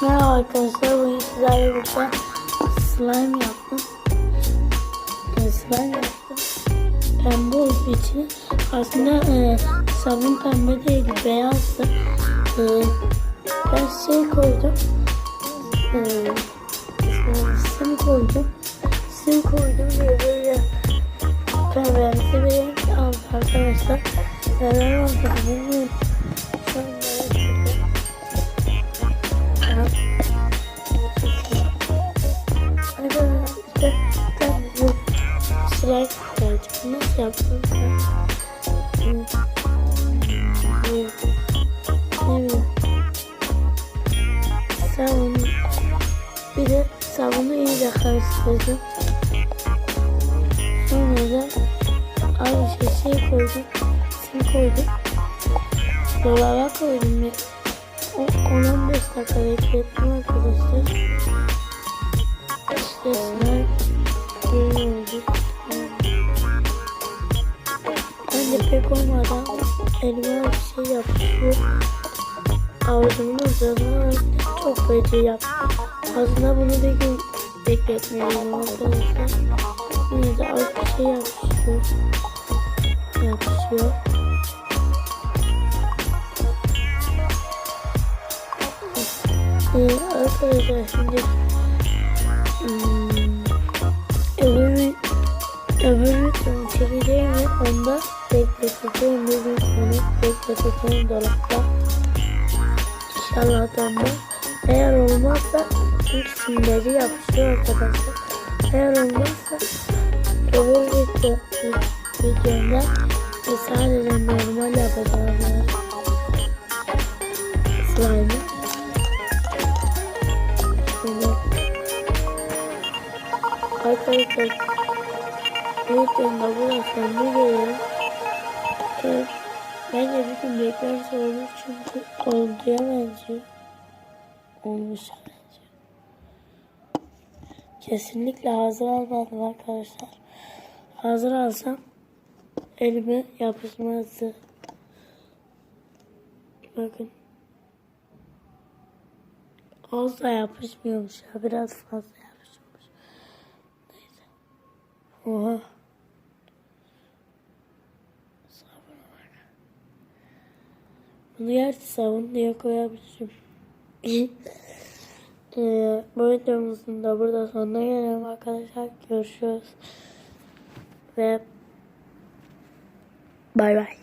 Merhaba arkadaşlar, bugün sizlerle birlikte slime yaptım. Pembe olduğu için aslında sabun pembe değildi, beyazdı. Ben koydum. Sim koydum diye böyle pembemsi bir renk aldı arkadaşlar. Neler oldu bilmiyorum. Slime gelecek. Nasıl yaptım ben? Sabun. Bir de sabunu iyice karıştırdım. Sonra da aynı şey koydum. Sim koydum. Dolaba koydum. 10-15 dakika beklettim arkadaşlar. İşte slime böyle oldu. Bence pek olmadan elime bir şey yapışıyor. Avucumun üzerine çok feci yaptım. Aslında bunu bir gün bekletmeliyim arkadaşlar. Yine de az bir şey yapışıyor. Arkadaşlar şimdi öbür videomu çekeceğim ve onda bekleteceğim. Bir gün sonra bekleteceğim dolapta. İnşallah da eğer olmazsa ilk simleri yapışıyor arkadaşlar. Eğer olmazsa öbür videomda sadece normal yapacağım slime'ı. Arkadaşlar videomda burası ne görüyorum. Bence bir gün beklerse olur çünkü olduya benziyor. Olmuşa benziyor. Kesinlikle hazır almadım arkadaşlar. Hazır alsam elime yapışmazdı. Bakın. Az da yapışmıyormuş ya. Biraz fazla yapışmış. Neyse. Oha. Sabuna bak. Bunu gerçi sabun diye koyabilirim. Bu videomuzun da burada sonuna gelelim arkadaşlar. Görüşürüz. Ve bay bay.